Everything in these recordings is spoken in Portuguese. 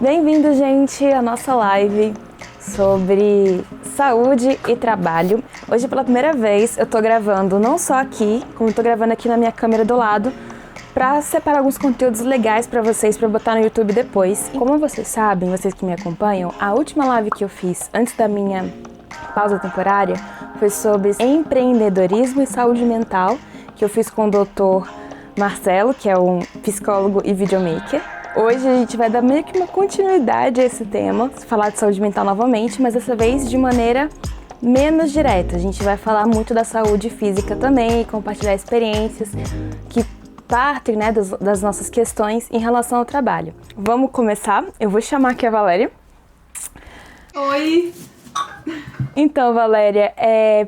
Bem-vindo, gente, à nossa live sobre saúde e trabalho. Hoje, pela primeira vez, eu tô gravando não só aqui, como eu tô gravando aqui na minha câmera do lado, para separar alguns conteúdos legais para vocês, para botar no YouTube depois. E como vocês sabem, vocês que me acompanham, a última live que eu fiz antes da minha pausa temporária foi sobre empreendedorismo e saúde mental, que eu fiz com o Dr. Marcelo, que é um psicólogo e videomaker. Hoje a gente vai dar meio que uma continuidade a esse tema, falar de saúde mental novamente, mas dessa vez de maneira menos direta. A gente vai falar muito da saúde física também, compartilhar experiências que partem, né, das nossas questões em relação ao trabalho. Vamos começar? Eu vou chamar aqui a Valéria. Oi! Então, Valéria,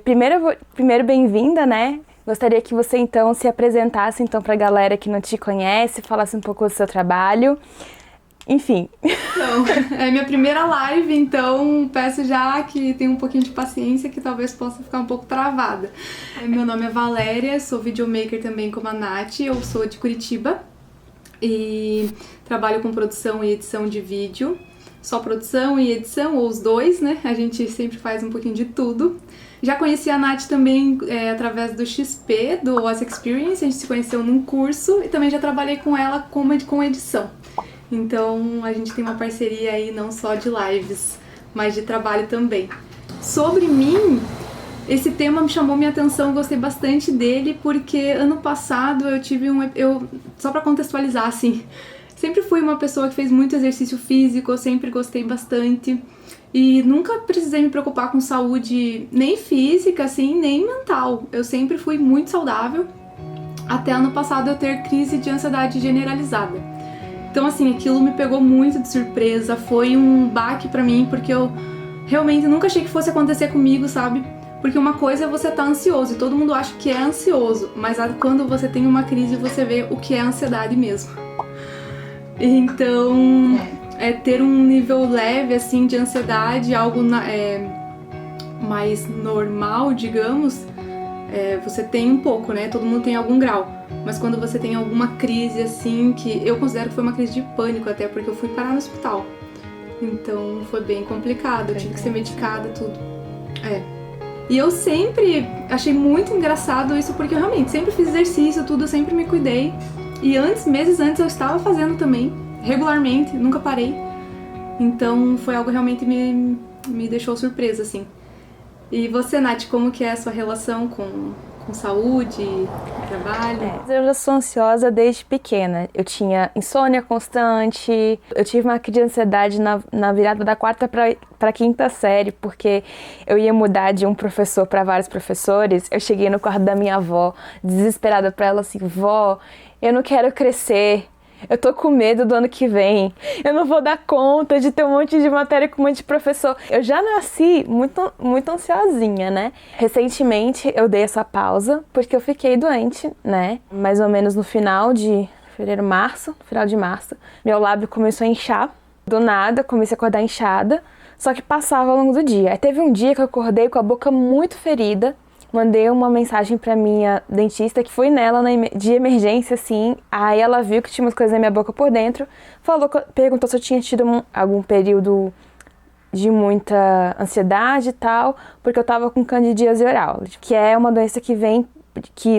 primeiro bem-vinda, né? Gostaria que você, então, se apresentasse, então, para a galera que não te conhece, falasse um pouco do seu trabalho, enfim. Então, é minha primeira live, então peço já que tenha um pouquinho de paciência, que talvez possa ficar um pouco travada. Meu nome é Valéria, sou videomaker também como a Nath, eu sou de Curitiba e trabalho com produção e edição de vídeo. Só produção e edição, ou os dois, né? A gente sempre faz um pouquinho de tudo. Já conheci a Nath também através do XP, do Was Experience, a gente se conheceu num curso e também já trabalhei com ela com edição. Então a gente tem uma parceria aí não só de lives, mas de trabalho também. Sobre mim, esse tema me chamou minha atenção, gostei bastante dele, porque ano passado eu tive só pra contextualizar assim, sempre fui uma pessoa que fez muito exercício físico, eu sempre gostei bastante. E nunca precisei me preocupar com saúde nem física, assim, nem mental. Eu sempre fui muito saudável, até ano passado eu ter crise de ansiedade generalizada. Então, assim, aquilo me pegou muito de surpresa, foi um baque pra mim, porque eu realmente nunca achei que fosse acontecer comigo, sabe? Porque uma coisa é você estar ansioso, e todo mundo acha que é ansioso, mas quando você tem uma crise, você vê o que é ansiedade mesmo. Então, ter um nível leve, assim, de ansiedade, algo mais normal, digamos, você tem um pouco, né? Todo mundo tem algum grau. Mas quando você tem alguma crise, assim, que eu considero que foi uma crise de pânico até, porque eu fui parar no hospital. Então, foi bem complicado, eu tive que ser medicada, tudo. E eu sempre achei muito engraçado isso, porque eu realmente sempre fiz exercício, tudo, eu sempre me cuidei. E meses antes eu estava fazendo também, regularmente, nunca parei. Então foi algo que realmente me deixou surpresa, assim. E você, Nath, como que é a sua relação com saúde, trabalho? Eu já sou ansiosa desde pequena. Eu tinha insônia constante, eu tive uma crise de ansiedade na virada da 4ª para 5ª série, porque eu ia mudar de um professor para vários professores. Eu cheguei no quarto da minha avó, desesperada para ela, assim, vó, eu não quero crescer. Eu tô com medo do ano que vem. Eu não vou dar conta de ter um monte de matéria com um monte de professor. Eu já nasci muito ansiosinha, né? Recentemente eu dei essa pausa porque eu fiquei doente, né? Mais ou menos no final de final de março. Meu lábio começou a inchar. Do nada, comecei a acordar inchada. Só que passava ao longo do dia. Aí teve um dia que eu acordei com a boca muito ferida. Mandei uma mensagem pra minha dentista, que fui nela de emergência, assim. Aí ela viu que tinha umas coisas na minha boca por dentro. Perguntou se eu tinha tido algum período de muita ansiedade e tal, porque eu tava com candidíase oral, que é uma doença que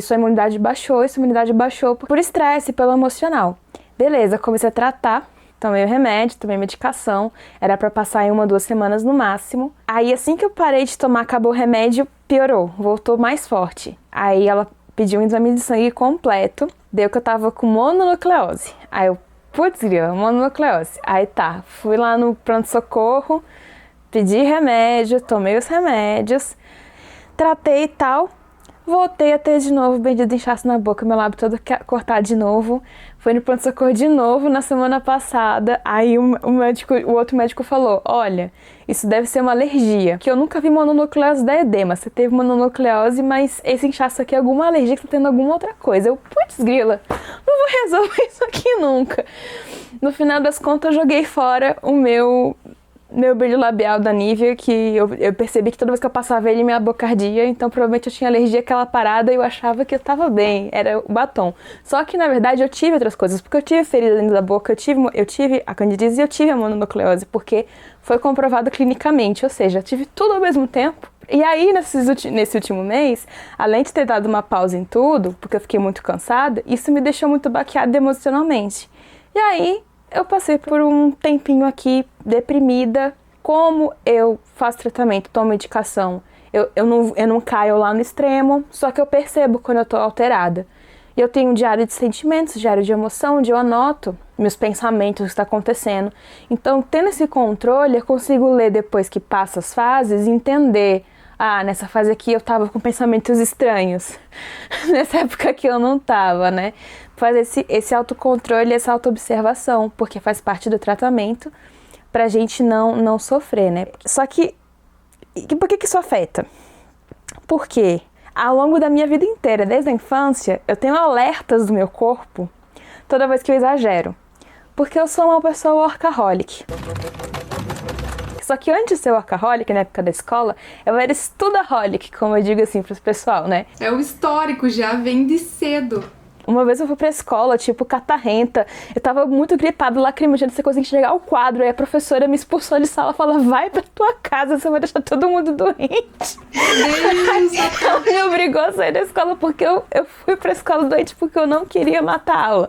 sua imunidade baixou por estresse, pelo emocional. Beleza, comecei a tratar. Tomei o remédio, tomei medicação, era pra passar em 1 ou 2 semanas no máximo. Aí assim que eu parei de tomar, acabou o remédio, piorou, voltou mais forte. Aí ela pediu um exame de sangue completo, deu que eu tava com mononucleose. Aí eu, putz, mononucleose. Aí tá, fui lá no pronto-socorro, pedi remédio, tomei os remédios, tratei e tal. Voltei a ter de novo bendito inchaço na boca, meu lábio todo cortado de novo. Fui no pronto-socorro de novo na semana passada. Aí o outro médico falou, olha, isso deve ser uma alergia. Que eu nunca vi mononucleose da edema. Você teve mononucleose, mas esse inchaço aqui é alguma alergia que você tá tendo alguma outra coisa. Eu, putz grila, não vou resolver isso aqui nunca. No final das contas, eu joguei fora o meu meu brilho labial da Nivea, que eu percebi que toda vez que eu passava ele, minha boca ardia, então provavelmente eu tinha alergia àquela parada e eu achava que eu tava bem, era o batom. Só que, na verdade, eu tive outras coisas, porque eu tive ferida dentro da boca, eu tive a candidíase e eu tive a mononucleose, porque foi comprovado clinicamente, ou seja, eu tive tudo ao mesmo tempo. E aí, nesse último mês, além de ter dado uma pausa em tudo, porque eu fiquei muito cansada, isso me deixou muito baqueada emocionalmente. E aí, eu passei por um tempinho aqui deprimida. Como eu faço tratamento, tomo medicação, eu não caio lá no extremo, só que eu percebo quando eu tô alterada. E eu tenho um diário de sentimentos, diário de emoção, onde eu anoto meus pensamentos, o que está acontecendo. Então, tendo esse controle, eu consigo ler depois que passa as fases e entender. Ah, nessa fase aqui eu tava com pensamentos estranhos. Nessa época aqui eu não tava, né? Fazer esse autocontrole, essa autoobservação, porque faz parte do tratamento pra gente não sofrer, né? Só que, por que isso afeta? Porque ao longo da minha vida inteira, desde a infância, eu tenho alertas do meu corpo toda vez que eu exagero. Porque eu sou uma pessoa workaholic. Só que antes de ser workaholic, na época da escola, eu era estudaholic, como eu digo assim pro pessoal, né? É o histórico, já vem de cedo. Uma vez eu fui pra escola, tipo, catarrenta, eu tava muito gripada, lacrimejando, você conseguia enxergar o quadro, aí a professora me expulsou de sala e falou, vai pra tua casa, você vai deixar todo mundo doente. Ela me obrigou a sair da escola porque eu fui pra escola doente porque eu não queria matar a aula.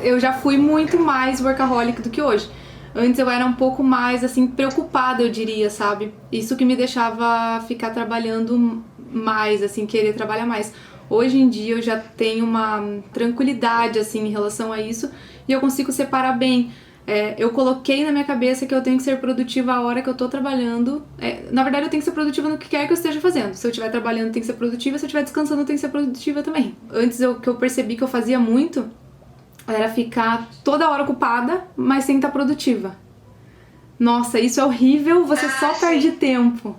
Eu já fui muito mais workaholic do que hoje. Antes eu era um pouco mais, assim, preocupada, eu diria, sabe? Isso que me deixava ficar trabalhando mais, assim, querer trabalhar mais. Hoje em dia eu já tenho uma tranquilidade, assim, em relação a isso e eu consigo separar bem. Eu coloquei na minha cabeça que eu tenho que ser produtiva a hora que eu tô trabalhando. Na verdade, eu tenho que ser produtiva no que quer que eu esteja fazendo. Se eu estiver trabalhando, tem que ser produtiva. Se eu estiver descansando, tem que ser produtiva também. Antes, que eu percebi que eu fazia muito era ficar toda hora ocupada, mas sem estar produtiva. Nossa, isso é horrível, você só perde tempo.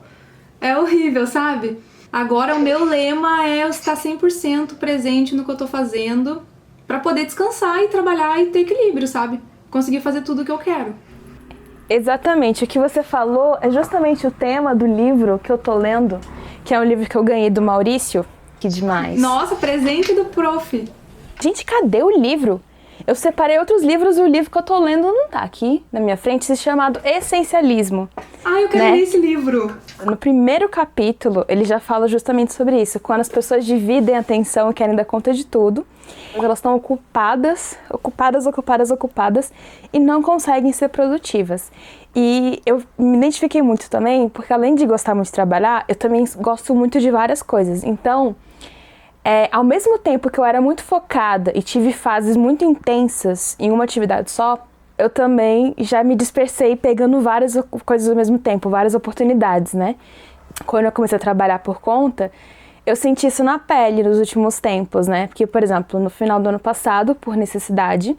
É horrível, sabe? Agora o meu lema é eu estar 100% presente no que eu tô fazendo pra poder descansar e trabalhar e ter equilíbrio, sabe? Conseguir fazer tudo o que eu quero. Exatamente, o que você falou é justamente o tema do livro que eu tô lendo, que é um livro que eu ganhei do Maurício. Que demais. Nossa, presente do prof. Gente, cadê o livro? Eu separei outros livros e o livro que eu tô lendo não tá aqui na minha frente, se chamado Essencialismo. Ah, eu quero ler esse livro. No primeiro capítulo, ele já fala justamente sobre isso. Quando as pessoas dividem a atenção e querem dar conta de tudo, elas estão ocupadas e não conseguem ser produtivas. E eu me identifiquei muito também, porque além de gostar muito de trabalhar, eu também gosto muito de várias coisas. Então, ao mesmo tempo que eu era muito focada e tive fases muito intensas em uma atividade só, eu também já me dispersei pegando várias coisas ao mesmo tempo, várias oportunidades, né? Quando eu comecei a trabalhar por conta, eu senti isso na pele nos últimos tempos, né? Porque, por exemplo, no final do ano passado, por necessidade,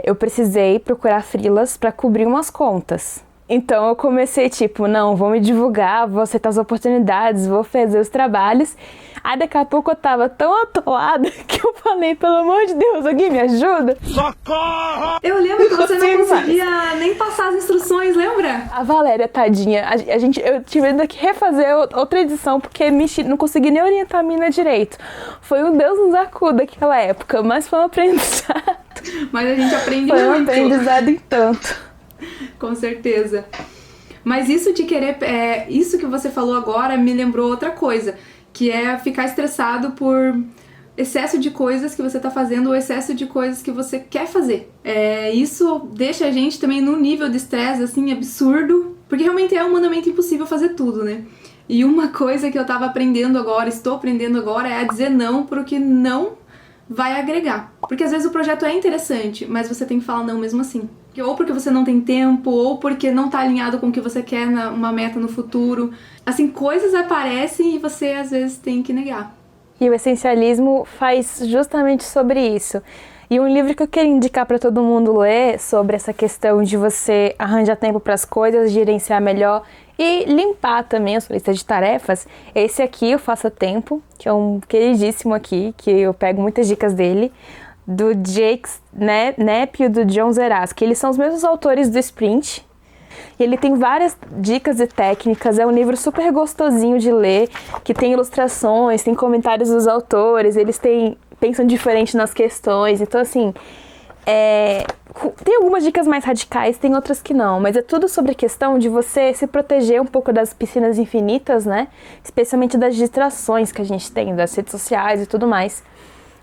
eu precisei procurar freelas para cobrir umas contas. Então eu comecei tipo, não, vou me divulgar, vou aceitar as oportunidades, vou fazer os trabalhos. Aí daqui a pouco eu tava tão atolada que eu falei, pelo amor de Deus, alguém me ajuda? Socorro! Eu lembro que você não conseguia nem passar as instruções, lembra? A Valéria, tadinha, eu tive que refazer outra edição porque não consegui nem orientar a mina direito. Foi um Deus nos acuda aquela época, mas foi um aprendizado. Mas a gente aprende muito. Foi um muito. aprendizado em tanto. Com certeza. Mas isso de querer... isso que você falou agora me lembrou outra coisa, que é ficar estressado por excesso de coisas que você tá fazendo ou excesso de coisas que você quer fazer. Isso deixa a gente também num nível de estresse, assim, absurdo, porque realmente é humanamente impossível fazer tudo, né? E uma coisa que eu tava aprendendo agora, estou aprendendo agora, é a dizer não pro que não vai agregar. Porque às vezes o projeto é interessante, mas você tem que falar não mesmo assim. Ou porque você não tem tempo, ou porque não tá alinhado com o que você quer uma meta no futuro. Assim, coisas aparecem e você às vezes tem que negar. E o essencialismo faz justamente sobre isso. E um livro que eu queria indicar para todo mundo ler sobre essa questão de você arranjar tempo para as coisas, gerenciar melhor e limpar também a sua lista de tarefas. Esse aqui, o Faça Tempo, que é um queridíssimo aqui, que eu pego muitas dicas dele, do Jake Knapp e do John Zeraski. Eles são os mesmos autores do Sprint, E ele tem várias dicas e técnicas, é um livro super gostosinho de ler, que tem ilustrações, tem comentários dos autores, pensam diferente nas questões, então assim, tem algumas dicas mais radicais, tem outras que não, mas é tudo sobre a questão de você se proteger um pouco das piscinas infinitas, né? Especialmente das distrações que a gente tem, das redes sociais e tudo mais,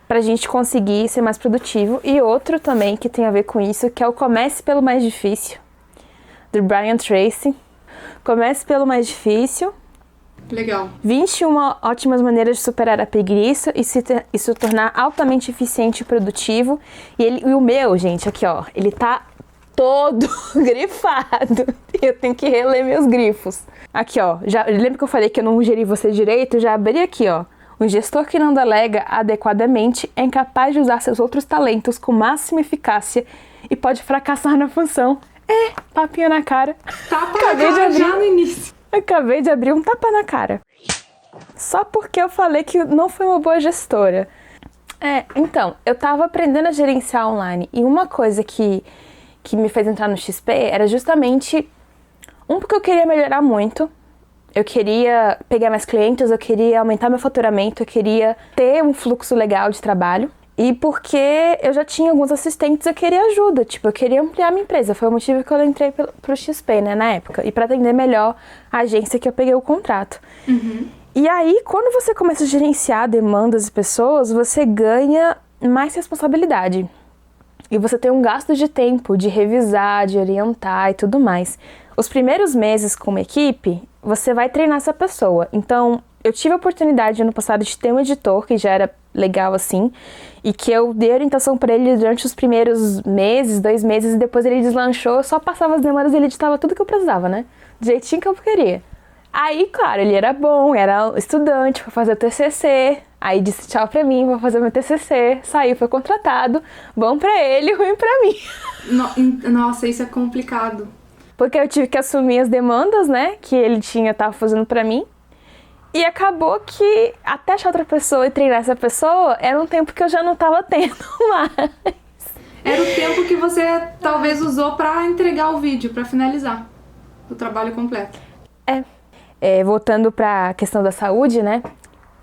pra gente conseguir ser mais produtivo. E outro também que tem a ver com isso, que é o Comece pelo Mais Difícil, do Brian Tracy. Comece pelo mais difícil. Legal. 21 ótimas maneiras de superar a preguiça e se tornar altamente eficiente e produtivo. E o meu, gente, aqui ó, ele tá todo grifado. Eu tenho que reler meus grifos. Aqui ó, lembra que eu falei que eu não geri você direito? Já abri aqui ó. Um gestor que não delega adequadamente é incapaz de usar seus outros talentos com máxima eficácia e pode fracassar na função. Papinha na cara. Tapa na cara já no início. Acabei de abrir um tapa na cara. Só porque eu falei que não foi uma boa gestora. Então, eu tava aprendendo a gerenciar online. E uma coisa que me fez entrar no XP era justamente... porque eu queria melhorar muito. Eu queria pegar mais clientes, eu queria aumentar meu faturamento, eu queria ter um fluxo legal de trabalho. E porque eu já tinha alguns assistentes, eu queria ajuda, eu queria ampliar minha empresa. Foi o motivo que eu entrei pro XP, né, na época. E para atender melhor a agência que eu peguei o contrato. Uhum. E aí, quando você começa a gerenciar demandas e pessoas, você ganha mais responsabilidade. E você tem um gasto de tempo, de revisar, de orientar e tudo mais. Os primeiros meses com uma equipe, você vai treinar essa pessoa. Então, eu tive a oportunidade ano passado de ter um editor que já era legal assim, e que eu dei orientação para ele durante os primeiros meses, 2 meses, e depois ele deslanchou, eu só passava as demandas e ele editava tudo que eu precisava, né? Do jeitinho que eu queria. Aí, claro, ele era bom, era estudante, foi fazer o TCC, aí disse tchau pra mim, vou fazer meu TCC, saiu, foi contratado, bom pra ele, ruim pra mim. Nossa, isso é complicado. Porque eu tive que assumir as demandas, né, que ele tava fazendo pra mim. E acabou que até achar outra pessoa e treinar essa pessoa era um tempo que eu já não tava tendo mais. Era o tempo que você talvez usou pra entregar o vídeo, pra finalizar o trabalho completo. Voltando pra questão da saúde, né?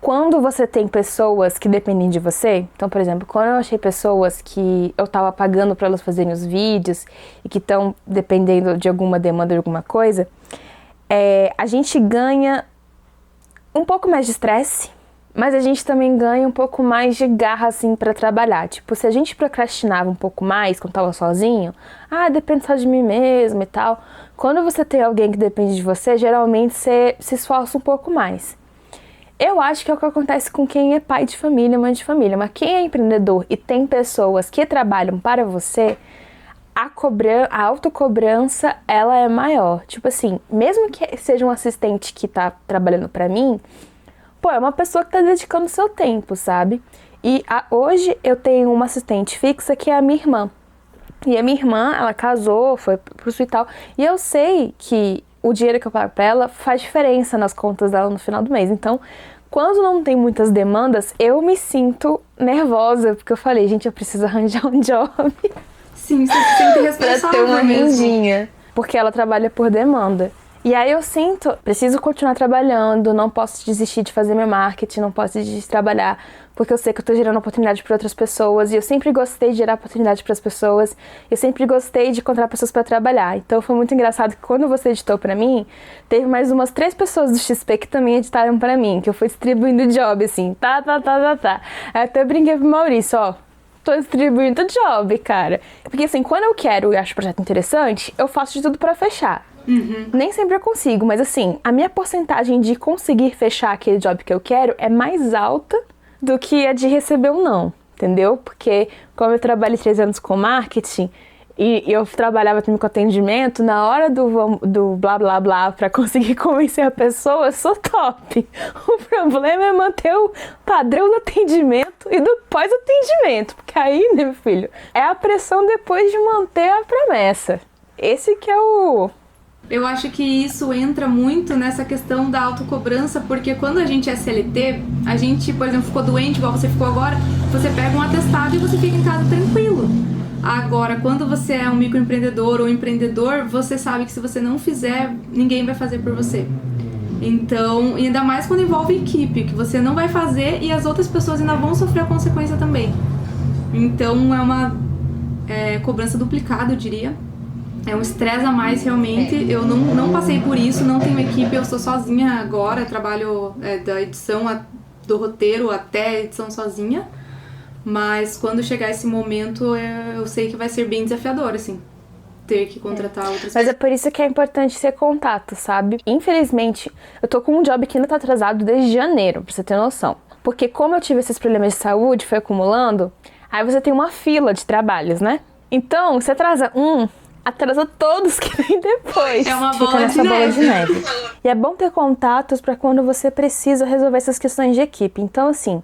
Quando você tem pessoas que dependem de você, então, por exemplo, quando eu achei pessoas que eu tava pagando pra elas fazerem os vídeos e que estão dependendo de alguma demanda de alguma coisa, a gente ganha um pouco mais de estresse, mas a gente também ganha um pouco mais de garra, assim, pra trabalhar. Se a gente procrastinava um pouco mais quando tava sozinho, depende só de mim mesmo e tal. Quando você tem alguém que depende de você, geralmente você se esforça um pouco mais. Eu acho que é o que acontece com quem é pai de família, mãe de família, mas quem é empreendedor e tem pessoas que trabalham para você, a autocobrança, ela é maior. Mesmo que seja um assistente que tá trabalhando pra mim, é uma pessoa que tá dedicando seu tempo, sabe? E hoje eu tenho uma assistente fixa que é a minha irmã. E a minha irmã, ela casou, foi pro hospital, e eu sei que o dinheiro que eu pago pra ela faz diferença nas contas dela no final do mês. Então, quando não tem muitas demandas, eu me sinto nervosa, porque eu falei, gente, eu preciso arranjar um job. Sim, você se sente responsável pra ter uma mesmo. rendinha, porque ela trabalha por demanda. E aí eu sinto, preciso continuar trabalhando, não posso desistir de fazer meu marketing, não posso desistir de trabalhar, porque eu sei que eu tô gerando oportunidade para outras pessoas, e eu sempre gostei de gerar oportunidade para as pessoas, eu sempre gostei de encontrar pessoas para trabalhar. Então foi muito engraçado que quando você editou para mim, teve mais umas 3 pessoas do XP que também editaram para mim, que eu fui distribuindo job, assim, tá. Aí até brinquei pro Maurício, tô distribuindo job, cara. Porque assim, quando eu quero e acho o projeto interessante, eu faço de tudo para fechar. Uhum. Nem sempre eu consigo, mas assim, a minha porcentagem de conseguir fechar aquele job que eu quero é mais alta do que a de receber um não, entendeu? Porque como eu trabalhei 3 anos com marketing e eu trabalhava também com atendimento, na hora do blá blá blá pra conseguir convencer a pessoa, eu sou top. O problema é manter o padrão do atendimento e do pós-atendimento, porque aí, né, meu filho, é a pressão depois de manter a promessa. Esse que é o... Eu acho que isso entra muito nessa questão da autocobrança, porque quando a gente é CLT, a gente, por exemplo, ficou doente, igual você ficou agora, você pega um atestado e você fica em casa tranquilo. Agora, quando você é um microempreendedor ou empreendedor, você sabe que se você não fizer, ninguém vai fazer por você. Então, ainda mais quando envolve equipe, que você não vai fazer e as outras pessoas ainda vão sofrer a consequência também. Então, é uma cobrança duplicada, eu diria. É um estresse a mais, realmente. Eu não passei por isso, não tenho equipe, eu sou sozinha agora, trabalho da edição, do roteiro até a edição sozinha. Mas quando chegar esse momento, eu sei que vai ser bem desafiador, assim, ter que contratar outras pessoas. Mas é por isso que é importante ter contato, sabe? Infelizmente, eu tô com um job que ainda tá atrasado desde janeiro, pra você ter noção. Porque como eu tive esses problemas de saúde, foi acumulando, aí você tem uma fila de trabalhos, né? Então, você atrasa atrasa todos que vem depois. É uma Fica nessa bola de neve. E é bom ter contatos pra quando você precisa resolver essas questões de equipe. Então, assim,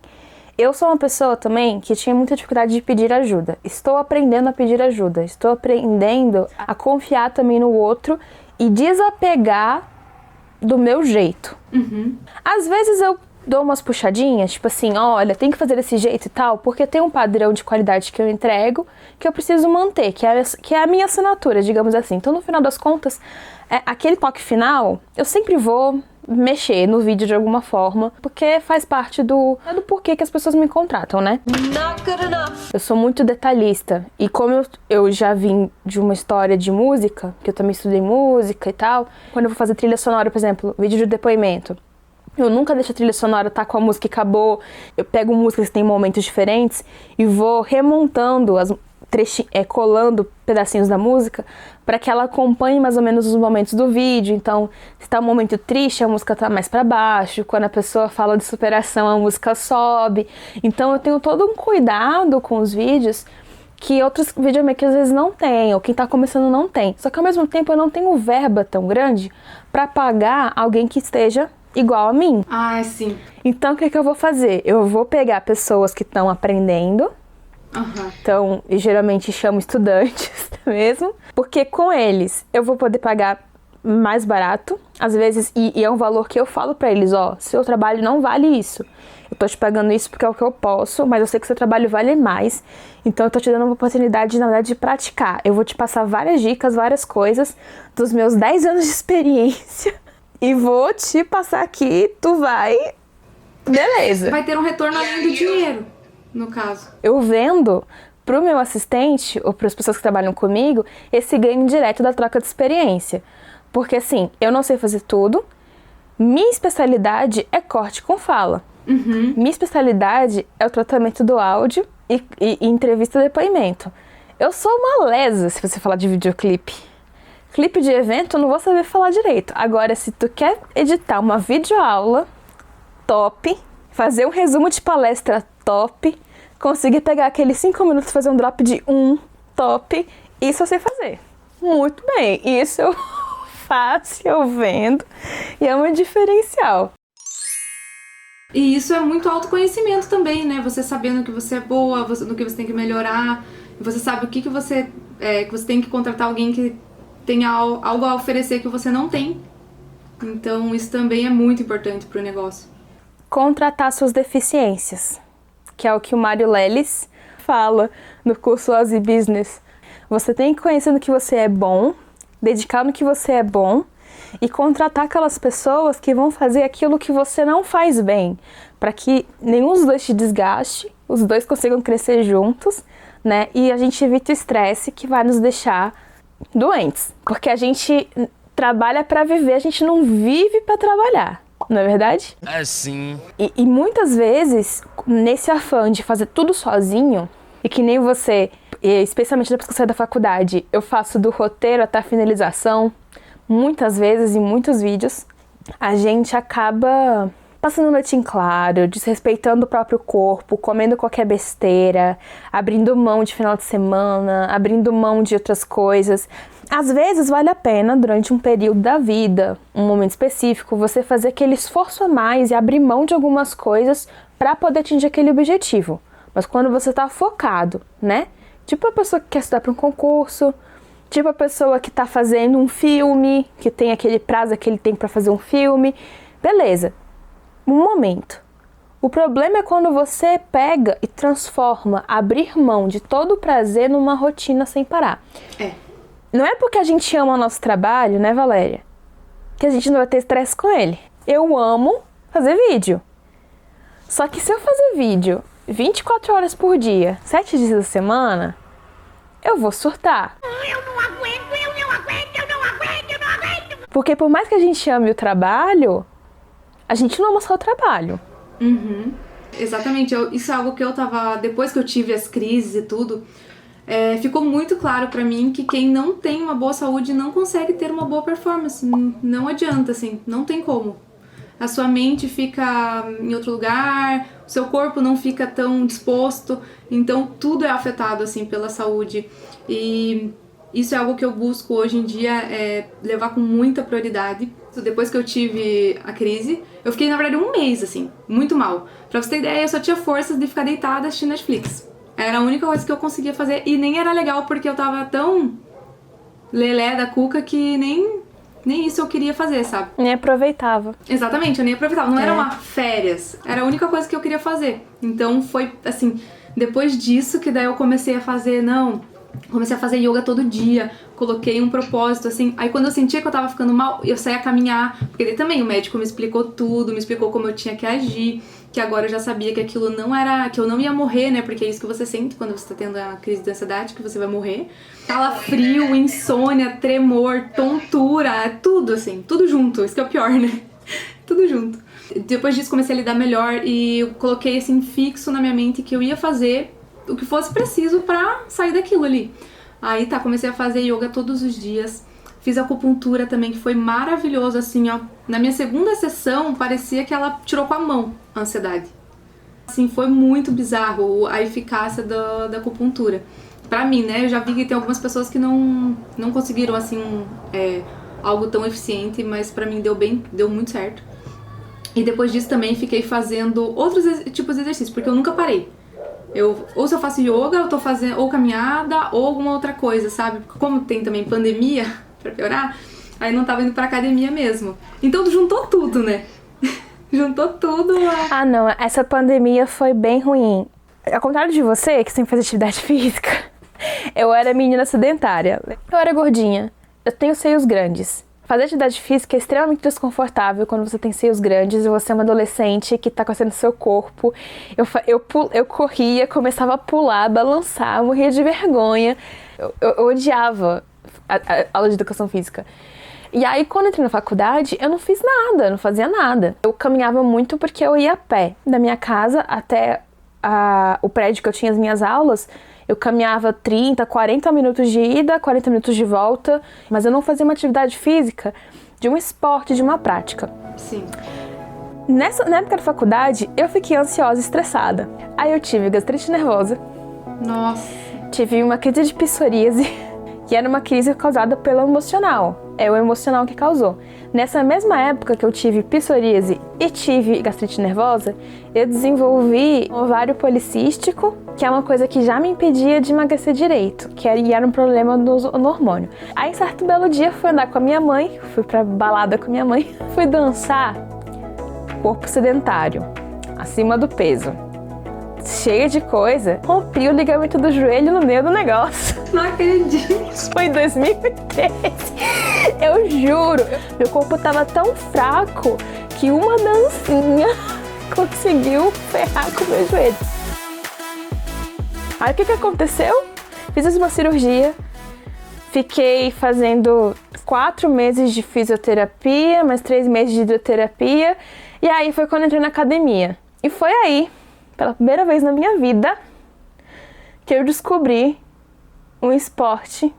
eu sou uma pessoa também que tinha muita dificuldade de pedir ajuda. Estou aprendendo a pedir ajuda. Estou aprendendo a confiar também no outro e desapegar do meu jeito. Uhum. Às vezes eu dou umas puxadinhas, tipo assim, olha, tem que fazer desse jeito e tal, porque tem um padrão de qualidade que eu entrego que eu preciso manter, que é a minha assinatura, digamos assim. Então, no final das contas, aquele toque final, eu sempre vou mexer no vídeo de alguma forma, porque faz parte do porquê que as pessoas me contratam, né? Not good enough. Eu sou muito detalhista, e como eu já vim de uma história de música, que eu também estudei música e tal, quando eu vou fazer trilha sonora, por exemplo, vídeo de depoimento, eu nunca deixo a trilha sonora tá com a música e acabou. Eu pego músicas que tem momentos diferentes e vou remontando colando pedacinhos da música para que ela acompanhe mais ou menos os momentos do vídeo. Então, se tá um momento triste, a música tá mais para baixo. Quando a pessoa fala de superação, a música sobe. Então, eu tenho todo um cuidado com os vídeos que outros videomakers às vezes não têm, ou quem tá começando não tem. Só que ao mesmo tempo eu não tenho verba tão grande para pagar alguém que esteja igual a mim. Ah, sim. Então, o que eu vou fazer? Eu vou pegar pessoas que estão aprendendo. Uhum. Então, eu geralmente chamo estudantes mesmo. Porque com eles, eu vou poder pagar mais barato. Às vezes, e é um valor que eu falo pra eles, seu trabalho não vale isso. Eu tô te pagando isso porque é o que eu posso, mas eu sei que seu trabalho vale mais. Então, eu tô te dando uma oportunidade, na verdade, de praticar. Eu vou te passar várias dicas, várias coisas dos meus 10 anos de experiência. E vou te passar aqui, tu vai... Beleza. Vai ter um retorno além do dinheiro, no caso. Eu vendo pro meu assistente, ou para as pessoas que trabalham comigo, esse ganho direto da troca de experiência. Porque assim, eu não sei fazer tudo. Minha especialidade é corte com fala. Uhum. Minha especialidade é o tratamento do áudio e entrevista e depoimento. Eu sou uma lesa se você falar de videoclipe. Clipe de evento, eu não vou saber falar direito. Agora, se tu quer editar uma videoaula top, fazer um resumo de palestra top, conseguir pegar aqueles 5 minutos e fazer um drop de top, isso eu sei fazer. Muito bem. Isso eu faço, eu vendo, e é um diferencial. E isso é muito autoconhecimento também, né? Você sabendo que você é boa, no que você tem que melhorar, você sabe o que você tem que contratar alguém que tem algo a oferecer que você não tem. Então, isso também é muito importante para o negócio. Contratar suas deficiências, que é o que o Mário Lelis fala no curso Ozzy Business. Você tem que conhecer no que você é bom, dedicar no que você é bom e contratar aquelas pessoas que vão fazer aquilo que você não faz bem, para que nenhum dos dois te desgaste, os dois consigam crescer juntos, né? E a gente evita o estresse que vai nos deixar doentes, porque a gente trabalha para viver, a gente não vive para trabalhar, não é verdade? É sim. E muitas vezes, nesse afã de fazer tudo sozinho, e que nem você, especialmente depois que eu saí da faculdade, eu faço do roteiro até a finalização, muitas vezes, em muitos vídeos, a gente acaba passando noite em claro, desrespeitando o próprio corpo, comendo qualquer besteira, abrindo mão de final de semana, abrindo mão de outras coisas. Às vezes vale a pena, durante um período da vida, um momento específico, você fazer aquele esforço a mais e abrir mão de algumas coisas para poder atingir aquele objetivo. Mas quando você está focado, né? Tipo a pessoa que quer estudar para um concurso, tipo a pessoa que está fazendo um filme, que tem aquele prazo, aquele tempo para fazer um filme. Beleza. Um momento. O problema é quando você pega e transforma abrir mão de todo o prazer numa rotina sem parar. Não é porque a gente ama o nosso trabalho, né, Valéria, que a gente não vai ter estresse com ele. Eu amo fazer vídeo. Só que se eu fazer vídeo 24 horas por dia, 7 dias da semana, eu vou surtar. Eu não aguento. Porque por mais que a gente ame o trabalho, a gente não ama só o trabalho. Exatamente. Isso é algo que eu tava... Depois que eu tive as crises e tudo, ficou muito claro pra mim que quem não tem uma boa saúde não consegue ter uma boa performance. Não adianta, assim. Não tem como. A sua mente fica em outro lugar, o seu corpo não fica tão disposto, então tudo é afetado, assim, pela saúde. E isso é algo que eu busco hoje em dia, levar com muita prioridade. Depois que eu tive a crise, eu fiquei, na verdade, um mês, assim, muito mal. Pra você ter ideia, eu só tinha forças de ficar deitada assistindo Netflix. Era a única coisa que eu conseguia fazer, e nem era legal, porque eu tava tão lelé da cuca que nem isso eu queria fazer, sabe? Nem aproveitava. Exatamente, eu nem aproveitava. Não era uma férias, era a única coisa que eu queria fazer. Então foi, assim, depois disso que daí eu comecei a fazer yoga todo dia, coloquei um propósito, assim. Aí quando eu sentia que eu tava ficando mal, eu saía a caminhar, porque daí também o médico me explicou tudo, me explicou como eu tinha que agir, que agora eu já sabia que aquilo não era, que eu não ia morrer, né, porque é isso que você sente quando você tá tendo a crise de ansiedade, que você vai morrer. Calafrio, insônia, tremor, tontura, tudo assim, tudo junto, isso que é o pior, né, tudo junto. Depois disso comecei a lidar melhor e eu coloquei assim fixo na minha mente que eu ia fazer o que fosse preciso pra sair daquilo ali. Aí comecei a fazer yoga todos os dias. Fiz acupuntura também, que foi maravilhoso, assim, ó. Na minha segunda sessão, parecia que ela tirou com a mão a ansiedade. Assim, foi muito bizarro a eficácia da acupuntura. Pra mim, né, eu já vi que tem algumas pessoas que não conseguiram, assim, algo tão eficiente, mas pra mim deu muito certo. E depois disso também fiquei fazendo outros tipos de exercícios, porque eu nunca parei. Ou se eu faço yoga, eu tô fazendo ou caminhada ou alguma outra coisa, sabe? Como tem também pandemia, pra piorar, aí não tava indo pra academia mesmo. Então juntou tudo, né? Juntou tudo. Ah, não, essa pandemia foi bem ruim. Ao contrário de você, que sempre faz atividade física, eu era menina sedentária. Eu era gordinha, eu tenho seios grandes. Fazer atividade física é extremamente desconfortável quando você tem seios grandes e você é uma adolescente que tá conhecendo seu corpo. Eu corria, começava a pular, balançar, morria de vergonha. Eu odiava a aula de educação física. E aí, quando eu entrei na faculdade, eu não fiz nada, não fazia nada. Eu caminhava muito porque eu ia a pé da minha casa até o prédio que eu tinha as minhas aulas. Eu caminhava 30, 40 minutos de ida, 40 minutos de volta, mas eu não fazia uma atividade física de um esporte, de uma prática. Sim. Na época da faculdade, eu fiquei ansiosa e estressada. Aí eu tive gastrite nervosa. Nossa. Tive uma crise de psoríase, que era uma crise causada pelo emocional. É o emocional que causou. Nessa mesma época que eu tive psoríase e tive gastrite nervosa, eu desenvolvi um ovário policístico, que é uma coisa que já me impedia de emagrecer direito, e era um problema no hormônio. Aí, certo belo dia, fui andar com a minha mãe, fui pra balada com a minha mãe, fui dançar, corpo sedentário, acima do peso, cheia de coisa, rompi o ligamento do joelho no meio do negócio. Não acredito. Isso foi em 2013. Eu juro, meu corpo tava tão fraco que uma dancinha conseguiu ferrar com o meu joelho. Aí o que aconteceu? Fiz uma cirurgia, fiquei fazendo 4 meses de fisioterapia, mais 3 meses de hidroterapia, e aí foi quando eu entrei na academia. E foi aí, pela primeira vez na minha vida, que eu descobri um esporte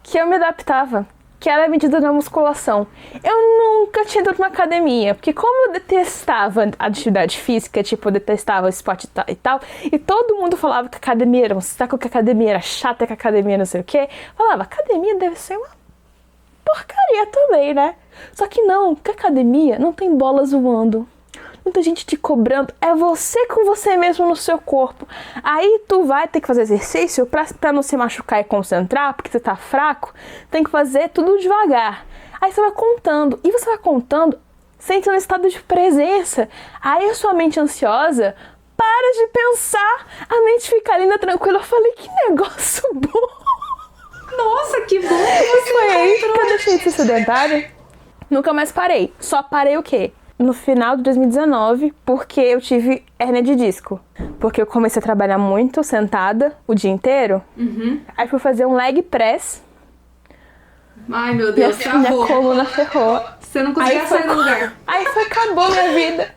que eu me adaptava, que era a medida da musculação. Eu nunca tinha ido pra uma academia, porque como eu detestava a atividade física, tipo, eu detestava o esporte e tal, e todo mundo falava que a academia era um saco, que a academia era chata, que a academia não sei o quê, falava, academia deve ser uma porcaria também, né? Só que não, que academia não tem bola zoando. Muita gente te cobrando, é você com você mesmo no seu corpo. Aí tu vai ter que fazer exercício pra não se machucar e concentrar, porque você tá fraco, tem que fazer tudo devagar. Aí você vai contando, e você vai contando Você entra no estado de presença. Aí a sua mente ansiosa para de pensar. A mente fica linda, tranquila. Eu falei, que negócio bom. Nossa, que bom que você Foi aí que entrou. eu deixei de ser sedentária. Nunca mais parei. Só parei o quê? No final de 2019, porque eu tive hérnia de disco. Porque eu comecei a trabalhar muito, sentada, o dia inteiro. Aí fui fazer um leg press. Ai, meu E Deus, assim, minha travou. coluna ferrou. Você não conseguia sair do lugar. Aí foi, acabou minha vida.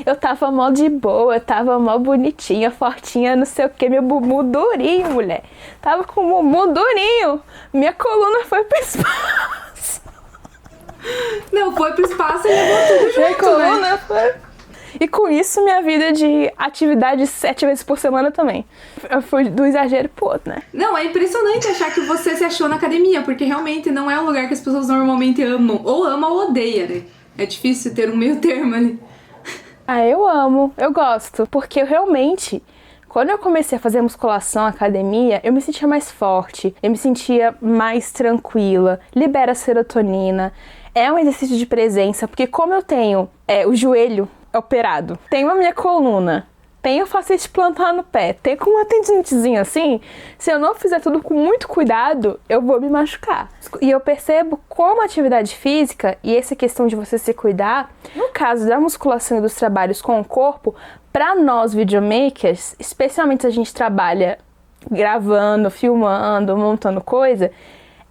Eu tava mó de boa, tava mó bonitinha, fortinha, não sei o que, meu bumbum durinho, mulher. Tava com o bumbum durinho. Minha coluna foi pro espaço. Não, foi pro espaço e levou tudo Minha junto, coluna né? foi... E com isso, minha vida de atividade 7 vezes por semana também. Eu fui do exagero pro outro, né? Não, é impressionante achar que você se achou na academia, porque realmente não é um lugar que as pessoas normalmente amam. Ou ama ou odeia, né? É difícil ter um meio termo ali. Ah, eu amo, eu gosto. Porque eu realmente... Quando eu comecei a fazer musculação, academia, eu me sentia mais forte, eu me sentia mais tranquila, libera serotonina, é um exercício de presença, porque como eu tenho o joelho operado, tenho a minha coluna, tenho facete plantar no pé, tenho com uma tendinitezinha assim, se eu não fizer tudo com muito cuidado, eu vou me machucar. E eu percebo como a atividade física e essa questão de você se cuidar, no caso da musculação e dos trabalhos com o corpo, para nós videomakers, especialmente se a gente trabalha gravando, filmando, montando coisa,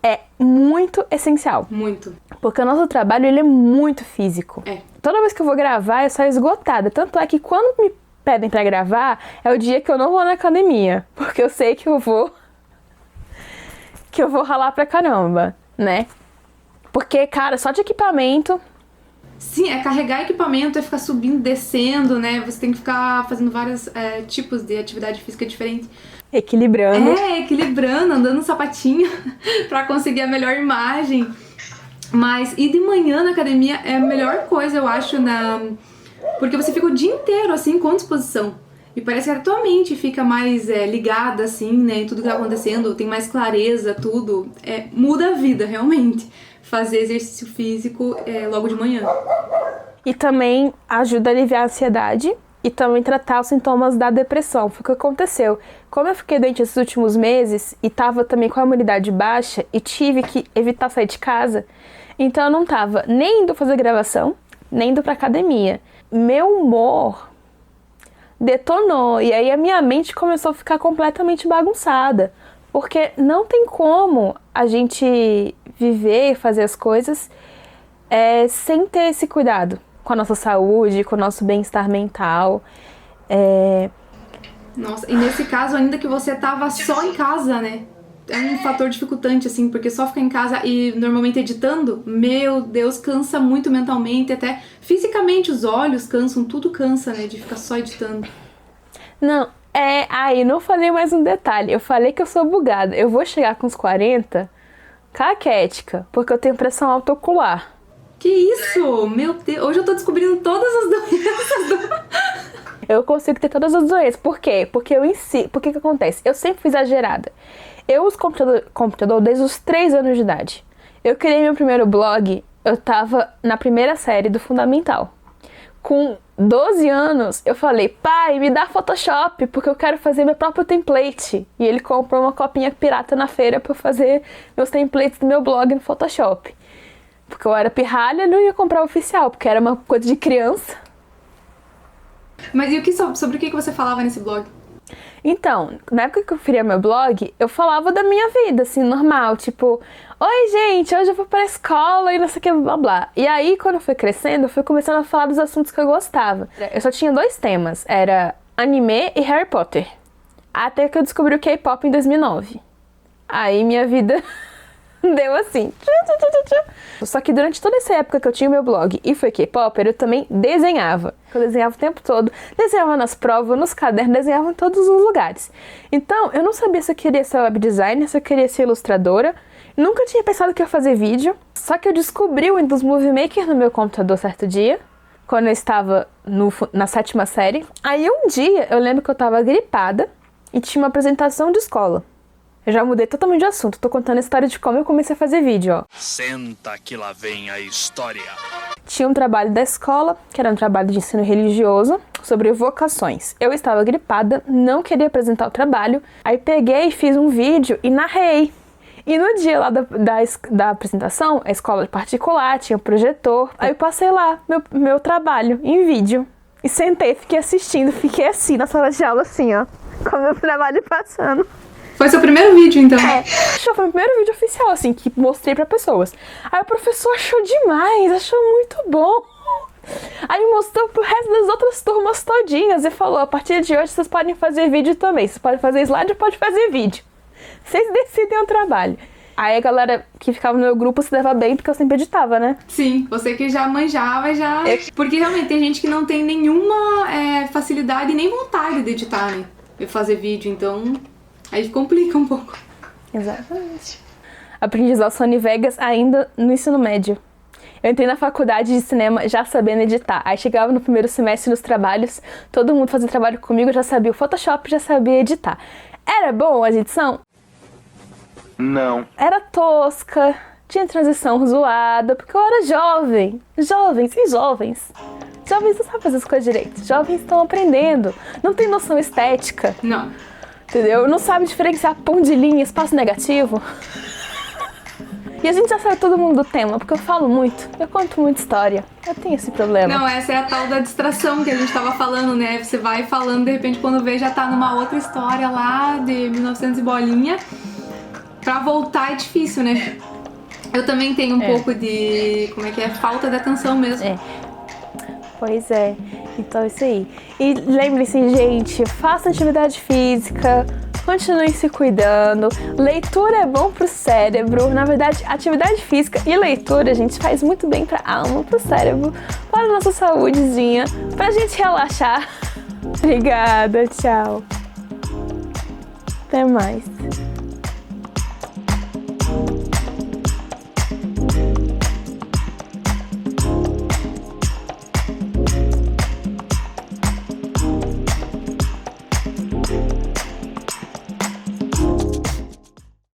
é muito essencial. Muito. Porque o nosso trabalho, ele é muito físico. É. Toda vez que eu vou gravar, eu saio esgotada. Tanto é que quando me pedem pra gravar, é o dia que eu não vou na academia. Porque eu sei que eu vou ralar pra caramba, né? Porque, cara, só de equipamento... Sim, é carregar equipamento, é ficar subindo, descendo, né? Você tem que ficar fazendo vários tipos de atividade física diferente. Equilibrando. Equilibrando, andando no sapatinho pra conseguir a melhor imagem. Mas ir de manhã na academia é a melhor coisa, eu acho, porque você fica o dia inteiro, assim, com disposição. E parece que a tua mente fica mais ligada, assim, né? Em tudo que tá acontecendo, tem mais clareza, tudo. Muda a vida, realmente. Fazer exercício físico logo de manhã. E também ajuda a aliviar a ansiedade e também tratar os sintomas da depressão. Foi o que aconteceu. Como eu fiquei doente esses últimos meses e tava também com a imunidade baixa e tive que evitar sair de casa, então eu não tava nem indo fazer gravação, nem indo pra academia. Meu humor detonou e aí a minha mente começou a ficar completamente bagunçada. Porque não tem como a gente viver e fazer as coisas sem ter esse cuidado com a nossa saúde, com o nosso bem-estar mental. Nossa, e nesse caso, ainda que você tava só em casa, né? É um fator dificultante, assim, porque só ficar em casa e normalmente editando, meu Deus, cansa muito mentalmente, até fisicamente os olhos cansam, tudo cansa, né? De ficar só editando. Não, aí não falei mais um detalhe. Eu falei que eu sou bugada. Eu vou chegar com os 40 caquética, porque eu tenho pressão alta ocular. Que isso? Meu Deus, hoje eu tô descobrindo todas as doenças. Eu consigo ter todas as doenças. Por quê? Porque Por que acontece? Eu sempre fui exagerada. Eu uso computador desde os 3 anos de idade. Eu criei meu primeiro blog, eu tava na primeira série do Fundamental. Com 12 anos, eu falei, pai, me dá Photoshop, porque eu quero fazer meu próprio template. E ele comprou uma copinha pirata na feira pra eu fazer meus templates do meu blog no Photoshop. Porque eu era pirralha e não ia comprar o oficial, porque era uma coisa de criança. Mas e sobre o que você falava nesse blog? Então, na época que eu criei meu blog, eu falava da minha vida, assim, normal, tipo, oi gente, hoje eu vou pra escola e não sei o que, blá blá. E aí, quando eu fui crescendo, eu fui começando a falar dos assuntos que eu gostava. Eu só tinha 2 temas, era anime e Harry Potter. Até que eu descobri o K-pop em 2009. Aí minha vida deu assim. Só que durante toda essa época que eu tinha o meu blog e foi K-popper, eu também desenhava. Eu desenhava o tempo todo, desenhava nas provas, nos cadernos, desenhava em todos os lugares. Então, eu não sabia se eu queria ser web designer, se eu queria ser ilustradora. Nunca tinha pensado que ia fazer vídeo. Só que eu descobri o Windows Movie Maker no meu computador certo dia, quando eu estava na 7ª série. Aí um dia, eu lembro que eu estava gripada e tinha uma apresentação de escola. Eu já mudei totalmente de assunto, tô contando a história de como eu comecei a fazer vídeo, ó. Senta que lá vem a história. tinha um trabalho da escola, que era um trabalho de ensino religioso, sobre vocações. Eu estava gripada, não queria apresentar o trabalho, aí peguei, fiz um vídeo e narrei. E no dia lá da apresentação, a escola particular, tinha um projetor, aí eu passei lá meu trabalho em vídeo. E sentei, fiquei assistindo, fiquei assim na sala de aula, assim, ó, com o meu trabalho passando. Foi seu primeiro vídeo, então? Foi o meu primeiro vídeo oficial, assim, que mostrei pra pessoas. Aí o professor achou demais, achou muito bom. Aí mostrou pro resto das outras turmas todinhas e falou, a partir de hoje vocês podem fazer vídeo também. Vocês podem fazer slide ou podem fazer vídeo. Vocês decidem o trabalho. Aí a galera que ficava no meu grupo se dava bem, porque eu sempre editava, né? Sim, você que já manjava, já... Porque realmente tem gente que não tem nenhuma facilidade nem vontade de editar, né? De fazer vídeo, então... Aí complica um pouco. Exatamente. Aprendi a usar o Sony Vegas ainda no ensino médio. Eu entrei na faculdade de cinema já sabendo editar. Aí chegava no primeiro semestre nos trabalhos, todo mundo fazia trabalho comigo, já sabia o Photoshop, já sabia editar. Era bom a edição? Não. Era tosca, tinha transição zoada, porque eu era jovem. Jovens e jovens. Jovens não sabem fazer as coisas direito. Jovens estão aprendendo. Não tem noção estética. Não. Entendeu? Não sabe diferenciar ponto de linha, espaço negativo. E a gente já sabe todo mundo do tema, porque eu falo muito, eu conto muita história. Eu tenho esse problema. Não, essa é a tal da distração que a gente tava falando, né? Você vai falando, de repente, quando vê, já tá numa outra história lá de 1900 e bolinha. Pra voltar é difícil, né? Eu também tenho um pouco de... Como é que é? Falta de atenção mesmo. Pois é. Então é isso aí. E lembre-se, gente, faça atividade física, continuem se cuidando. Leitura é bom pro cérebro. Na verdade, atividade física e leitura, a gente faz muito bem pra alma, pro cérebro, para a nossa saúdezinha, pra gente relaxar. Obrigada, tchau. Até mais.